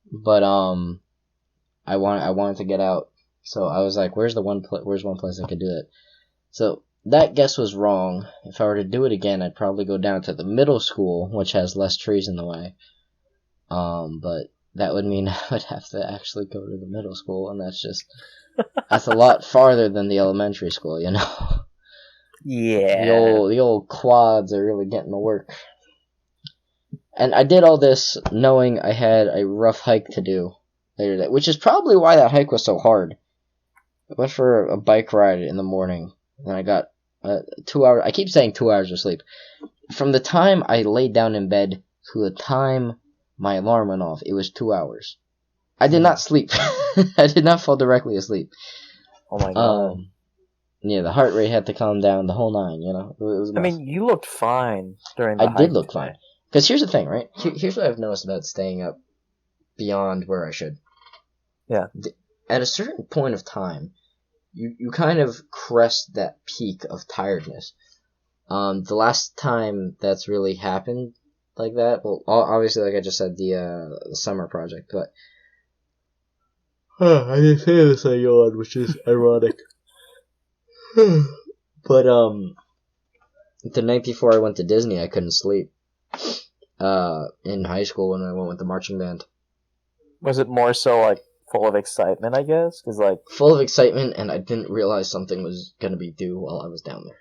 but I wanted to get out, so I was like, where's one place I could do it? So that guess was wrong. If I were to do it again, I'd probably go down to the middle school, which has less trees in the way. But that would mean I would have to actually go to the middle school, and that's a lot farther than the elementary school, Yeah. The old quads are really getting to work. And I did all this knowing I had a rough hike to do later that, which is probably why that hike was so hard. I went for a bike ride in the morning, and I got 2 hours. I keep saying 2 hours of sleep. From the time I laid down in bed to the time my alarm went off, it was 2 hours. I did not sleep. I did not fall directly asleep. Oh my god. Yeah, the heart rate had to calm down, the whole 9, It was I mean, you looked fine during the hike. I did look fine. Because here's the thing, right? Here's what I've noticed about staying up beyond where I should. Yeah. At a certain point of time, you kind of crest that peak of tiredness. The last time that's really happened like that, well, obviously, like I just said, the summer project, but I didn't say this on yawn, which is ironic. But the night before I went to Disney, I couldn't sleep. In high school when I went with the marching band. Was it more so like full of excitement, I guess? Cause like full of excitement, and I didn't realize something was gonna be due while I was down there.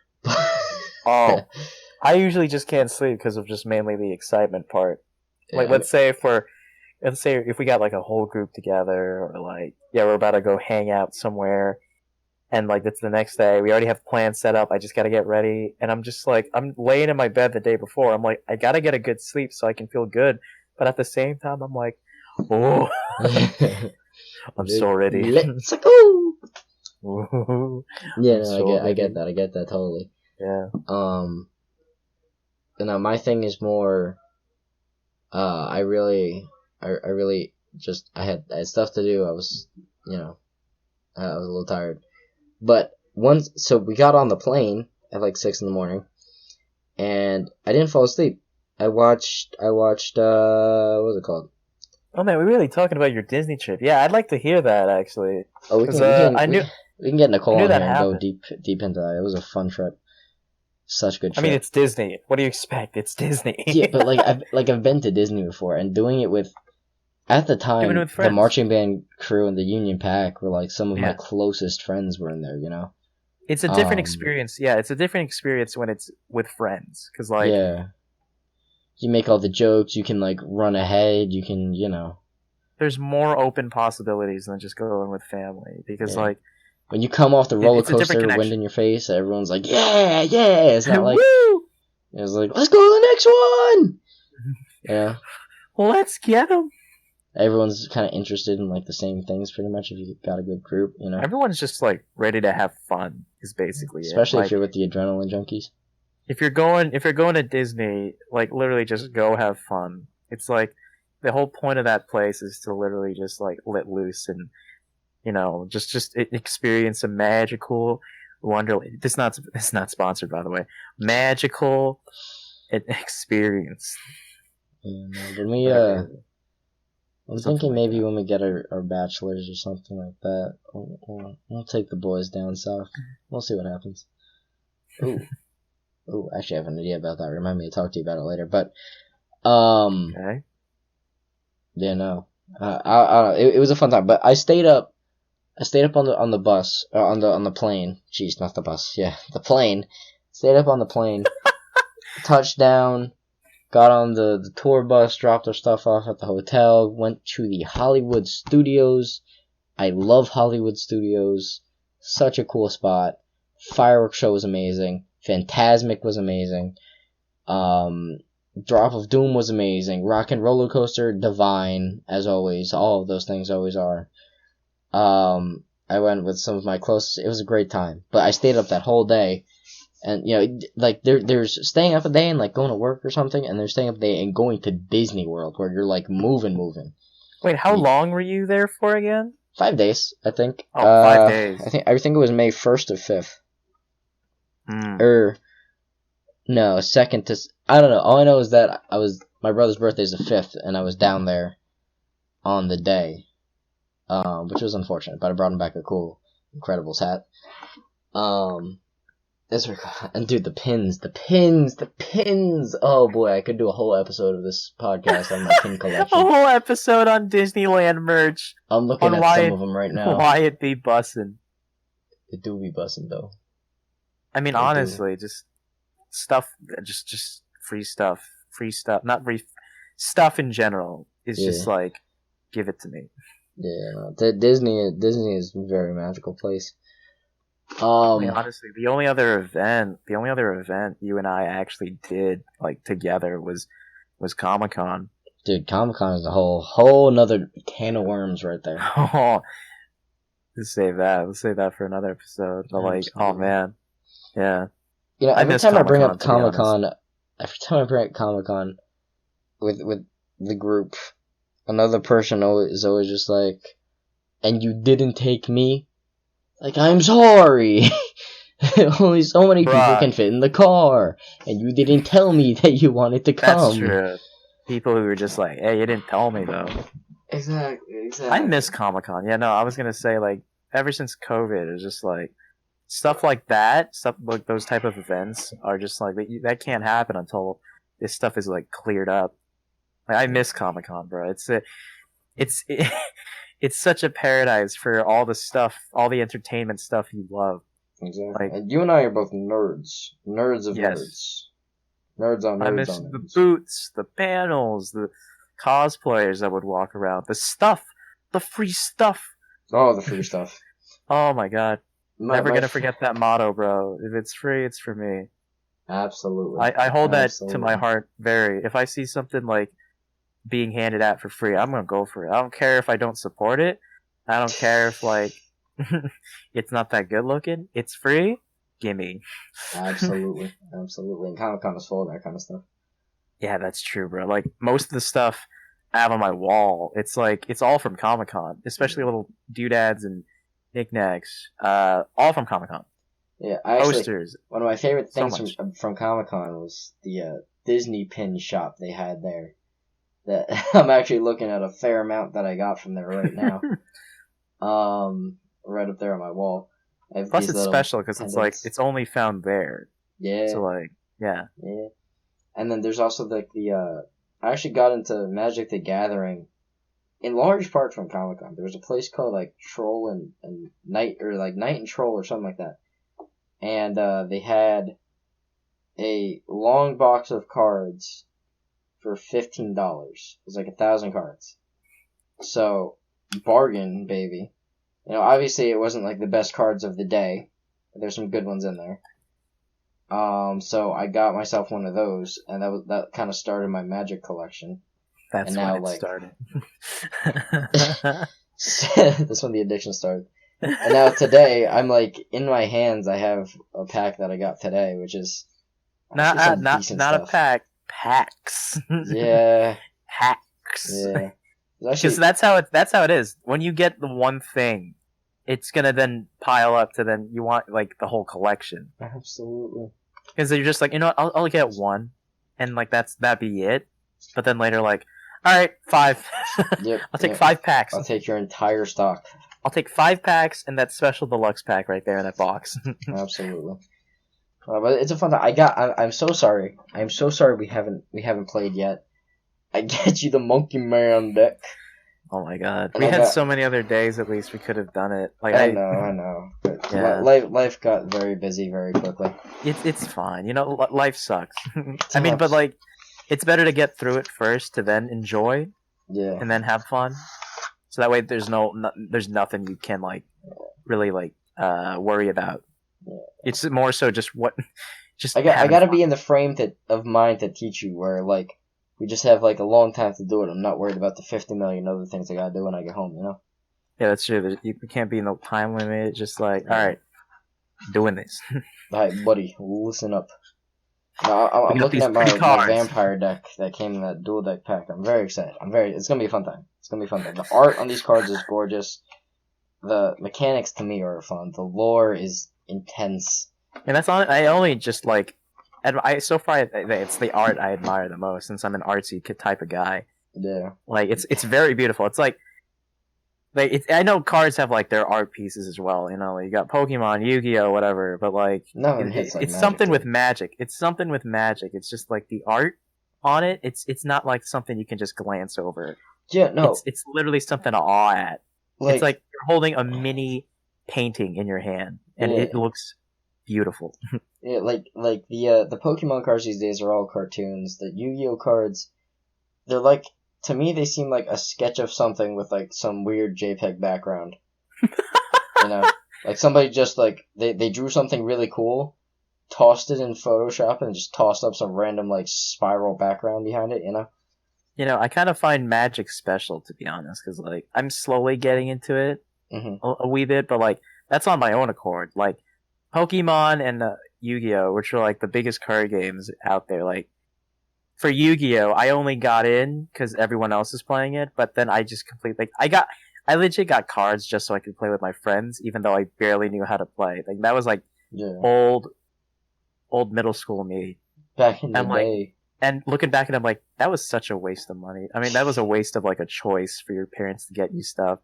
Oh, I usually just can't sleep because of just mainly the excitement part. Like, let's say if we got like a whole group together, or like, we're about to go hang out somewhere, and like it's the next day, we already have plans set up. I just gotta get ready, and I'm just like, I'm laying in my bed the day before. I'm like, I gotta get a good sleep so I can feel good, but at the same time, I'm like, oh, I'm so ready. Let's go. Yeah, no, I get that totally. Yeah. Now my thing is more. I really just I had stuff to do. I was, I was a little tired. But so we got on the plane at like 6 a.m, and I didn't fall asleep. I watched what was it called? Oh man, we're really talking about your Disney trip. Yeah, I'd like to hear that actually. Oh, we can get Nicole on here and go deep into that. It was a fun trip. Such good trip. I mean, it's Disney. What do you expect? It's Disney. Yeah, but I've been to Disney before, and doing it with, at the time, the marching band crew and the Union Pack were like some of my closest friends were in there. It's a different experience. Yeah, it's a different experience when it's with friends, because like you make all the jokes. You can like run ahead. You can There's more open possibilities than just going with family, because like when you come off the roller coaster, wind in your face, everyone's like, yeah. It's not like it's like, let's go to the next one. Yeah. Let's get them. Everyone's kind of interested in like the same things, pretty much. If you got a good group, you know. Everyone's just like ready to have fun. Is basically especially like, if you're with the adrenaline junkies. If you're going to Disney, like literally just go have fun. It's like the whole point of that place is to literally just like let loose and just experience a magical wonderland. It's not sponsored, by the way. Magical experience. Yeah, I'm thinking maybe when we get our bachelors or something like that, we'll take the boys down south. We'll see what happens. Ooh, actually I have an idea about that. Remind me to talk to you about it later. But, okay. Yeah, no. It was a fun time, but I stayed up on the bus, on the plane. Jeez, not the bus. Yeah, the plane. Stayed up on the plane. Touchdown. Got on the tour bus, dropped our stuff off at the hotel, went to the Hollywood Studios. I love Hollywood Studios. Such a cool spot. Fireworks show was amazing. Fantasmic was amazing. Drop of Doom was amazing. Rock and Roller Coaster, divine, as always. All of those things always are. I went with some of my closest. It was a great time. But I stayed up that whole day. And, like, there's staying up a day and, like, going to work or something, and there's staying up a day and going to Disney World, where you're, like, moving. Wait, how long were you there for again? 5 days, I think. Oh, 5 days. I think it was May 1st to 5th. No, 2nd to... I don't know. All I know is that my brother's birthday is the 5th, and I was down there on the day, which was unfortunate, but I brought him back a cool Incredibles hat. And dude, the pins. Oh boy, I could do a whole episode of this podcast on my pin collection. A whole episode on Disneyland merch. I'm looking at some of them right now. Why it be bussin'? It do be bussin' though. I mean, honestly, just stuff, just free stuff, not free stuff in general is just like, give it to me. Yeah, Disney is a very magical place. I mean, honestly, the only other event you and I actually did like together was Comic-Con. Dude, Comic-Con is a whole another can of worms right there. Oh, let's save that for another episode. But like, oh man, yeah. Every time I bring up Comic-Con with the group, another person is always just like, and you didn't take me? Like, I'm sorry. Only so many people can fit in the car, and you didn't tell me that you wanted to come. That's true. People who were just like, hey, you didn't tell me, though. Exactly. I miss Comic-Con. Yeah, no, I was going to say, like, ever since COVID, it's just like, stuff like those type of events are just like, that can't happen until this stuff is, like, cleared up. Like, I miss Comic-Con, bro. It's such a paradise for all the stuff, all the entertainment stuff you love. Exactly. Like, and you and I are both nerds. Nerds of nerds. Nerds on nerds. I miss the booths, the panels, the cosplayers that would walk around, the stuff, the free stuff. Oh, the free stuff. Oh my god. Never gonna forget that motto, bro. If it's free, it's for me. Absolutely. I hold that to my heart very. If I see something like being handed out for free, I'm gonna go for it. I don't care if I don't support it. I don't care if like it's not that good looking. It's free. Gimme. Absolutely. And Comic-Con is full of that kind of stuff. Yeah, that's true, bro. Like most of the stuff I have on my wall, it's all from Comic-Con, especially little doodads and knickknacks. All from Comic-Con. Yeah, posters. One of my favorite things from Comic-Con was the Disney pin shop they had there. That I'm actually looking at a fair amount that I got from there right now. Right up there on my wall. Plus, it's special because it's like it's only found there. Yeah. So like, yeah. Yeah. And then there's also I actually got into Magic the Gathering, in large part from Comic-Con. There was a place called like Troll and Night, or like Night and Troll or something like that. And they had a long box of cards for $15. It was like 1,000 cards. So, bargain, baby. Obviously it wasn't like the best cards of the day. There's some good ones in there. So I got myself one of those, and that kind of started my Magic collection. That's when it started. That's when the addiction started. And now today, I'm like, in my hands, I have a pack that I got today, which is not a pack, packs. Yeah, packs. Yeah, because that's how it is. When you get the one thing, it's gonna then pile up to then you want like the whole collection. Absolutely. Because you're just like, what, I'll get one, and like that be it. But then later, like, all right, 5. Yep. I'll take 5 packs. I'll take your entire stock. I'll take 5 packs and that special deluxe pack right there in that box. Absolutely. But it's a fun time. I'm so sorry. I'm so sorry we haven't played yet. I get you the Monkey Man deck. Oh my god. We had so many other days at least we could have done it. Like I know. Yeah. Life got very busy very quickly. It's fine. Life sucks. I mean, but like it's better to get through it first to then enjoy. Yeah. And then have fun. So that way there's there's nothing you can like really like worry about. Yeah. It's more so just I gotta be in the frame of mind to teach you where like we just have like a long time to do it. I'm not worried about the 50 million other things I gotta do when I get home, Yeah, that's true. You can't be in the time limit. It's just like, all right, doing this. All right, buddy, listen up. Now, I'm looking at my vampire deck that came in that dual deck pack. I'm very excited. It's gonna be a fun time. The art on these cards is gorgeous. The mechanics to me are fun. The lore is intense. And that's all. I only just like. So far, it's the art I admire the most, since I'm an artsy type of guy. Yeah. Like it's very beautiful. It's like I know cards have like their art pieces as well. You got Pokemon, Yu-Gi-Oh, whatever. But like, it's something with magic. It's something with magic. It's just like the art on it. It's not like something you can just glance over. Yeah, no. It's literally something to awe at. It's like you're holding a mini painting in your hand, and it looks beautiful. Yeah, like the Pokemon cards these days are all cartoons. The Yu-Gi-Oh cards, they're like, to me they seem like a sketch of something with like some weird JPEG background. Like somebody just like they drew something really cool, tossed it in Photoshop, and just tossed up some random like spiral background behind it. I kind of find Magic special, to be honest, because like I'm slowly getting into it a wee bit, but like that's on my own accord. Like Pokemon and Yu-Gi-Oh, which are like the biggest card games out there. Like for Yu-Gi-Oh, I only got in because everyone else is playing it, but then I just completely I legit got cards just so I could play with my friends, even though I barely knew how to play. Like that was like old middle school me back in the day. And looking back at it, I'm like, that was such a waste of money. I mean, that was a waste of like a choice for your parents to get you stuff.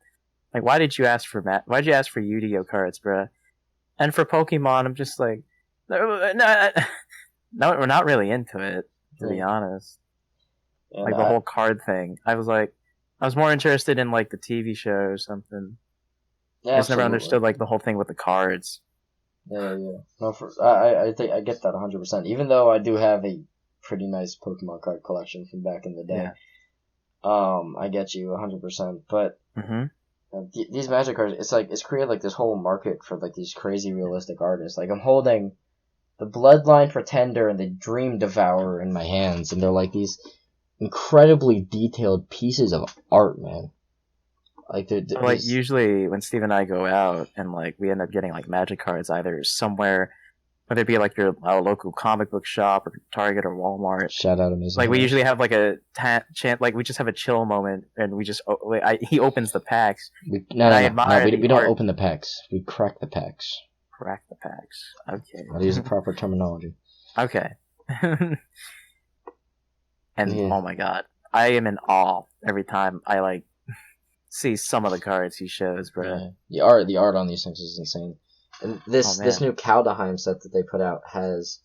Like, why did you ask for Why'd you ask for Yu-Gi-Oh cards, bruh? And for Pokemon, I'm just like, no, we're not really into it, to be honest. Yeah, like the whole card thing. I was more interested in like the TV show or something. Yeah, I just never understood like the whole thing with the cards. Yeah. No, I think I get that 100%. Even though I do have a pretty nice Pokemon card collection from back in the day. Yeah. I get you 100%. But these Magic cards, it's created like this whole market for like these crazy realistic artists. Like I'm holding the Bloodline Pretender and the Dream Devourer in my hands, and they're like these incredibly detailed pieces of art, man. Like usually when Steve and I go out and like we end up getting like Magic cards either somewhere, whether it be like your local comic book shop or Target or Walmart. Shout out Amazing. Like we usually have like a chance, like we just have a chill moment, and we just he opens the packs. We don't open the packs. We crack the packs. Crack the packs. Okay. I'll use the proper terminology. Okay. And oh my god, I am in awe every time I like see some of the cards he shows, bro. Yeah. The art on these things is insane. And this new Kaldheim set that they put out has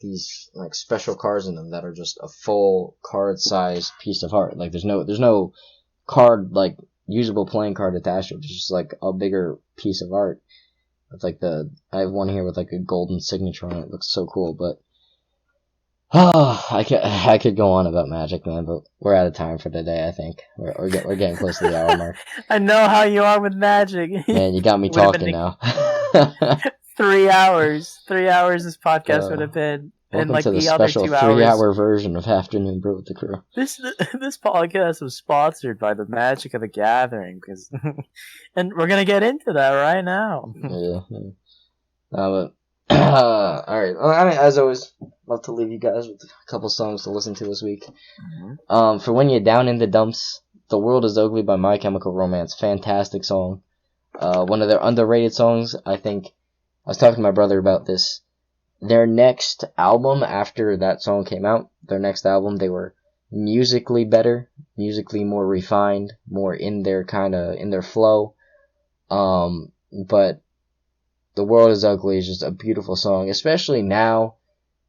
these like special cards in them that are just a full card size piece of art. Like there's no card like usable playing card attached to it. It's just like a bigger piece of art. It's like I have one here with like a golden signature on it. It looks so cool, but Oh, I could go on about Magic, man, but we're out of time for today. I think we're getting close to the hour mark. I know how you are with Magic. Man, you got me talking now. 3 hours. 3 hours this podcast would have been. Welcome and to the special 3-hour version of Afternoon Brew with the Crew. This podcast was sponsored by the Magic of the Gathering, and we're gonna get into that right now. But all right. Well, I mean, as always, love to leave you guys with a couple songs to listen to this week. Mm-hmm. For when you're down in the dumps, "The World Is Ugly" by My Chemical Romance, fantastic song. One of their underrated songs. I think I was talking to my brother about this. Their next album, after that song came out, they were musically better, musically more refined, more in their flow. But "The World Is Ugly" is just a beautiful song, especially now,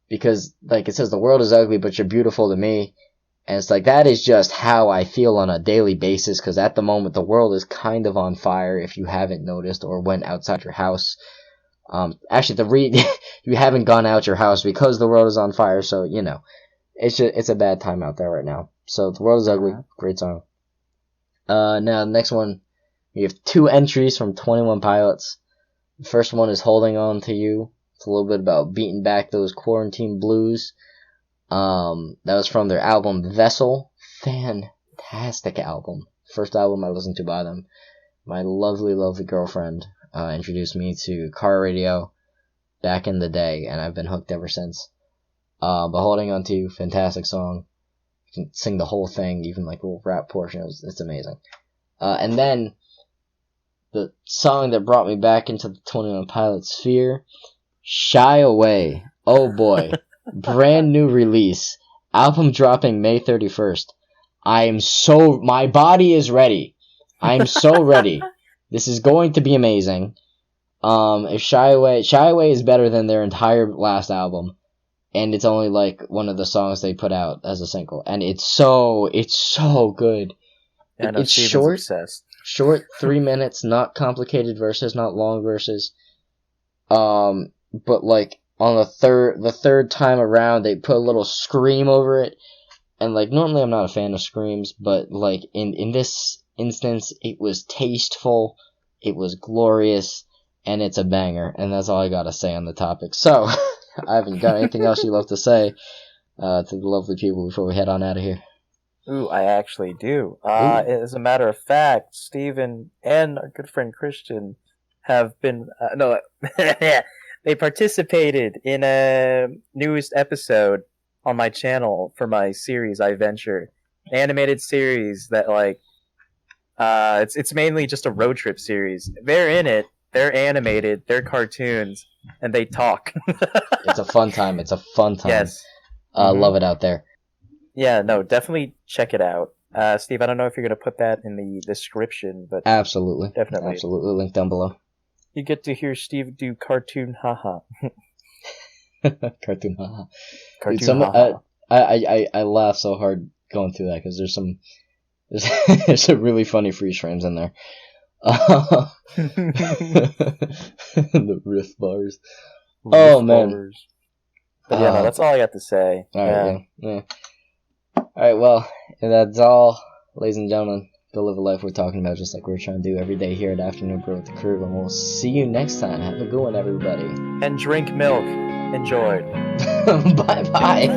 because like it says, "The world is ugly, but you're beautiful to me." And it's like, that is just how I feel on a daily basis, because at the moment, the world is kind of on fire, if you haven't noticed or went outside your house. Actually, you haven't gone out your house because the world is on fire, so, it's a bad time out there right now. So, "The World Is Ugly," great song. Now, the next one, we have 2 entries from 21 Pilots. The first one is "Holding On to You." It's a little bit about beating back those quarantine blues. That was from their album Vessel. Fantastic album. First album I listened to by them. My lovely, lovely girlfriend introduced me to car radio back in the day, and I've been hooked ever since. But "Holding On to You," fantastic song. You can sing the whole thing, even like a little rap portion. It's amazing. And then the song that brought me back into the 21 Pilots sphere, "Shy Away." Oh boy. Brand new release. Album dropping May 31st. My body is ready. I'm so ready. This is going to be amazing. If Shy Away is better than their entire last album, and it's only like one of the songs they put out as a single, and it's so good. Yeah, it's short, 3 minutes, not complicated verses, not long verses. But like on the third time around, they put a little scream over it, and like normally I'm not a fan of screams, but like in this instance, it was tasteful, it was glorious, and it's a banger, and that's all I gotta say on the topic. So, I haven't got anything else you'd love to say to the lovely people before we head on out of here. Ooh, I actually do. As a matter of fact, Steven and our good friend Christian have been... they participated in a newest episode on my channel for my series, I Venture. An animated series that, like... it's mainly just a road trip series. They're in it, they're animated, they're cartoons, and they talk. It's a fun time. Yes. Love it out there. Yeah, no, definitely check it out. Steve, I don't know if you're going to put that in the description, but... Absolutely. Definitely. Absolutely. Link down below. You get to hear Steve do cartoon haha. Cartoon haha. Cartoon haha. I laugh so hard going through that, because there's some really funny freeze frames in there. The riff bars. Man. But yeah, no, that's all I got to say. Alright, yeah. Alright, well, that's all, ladies and gentlemen. Go live a life we're talking about, just like we're trying to do every day here at Afternoon Brew with the Crew. And we'll see you next time. Have a good one, everybody. And drink milk. Enjoy. Bye-bye.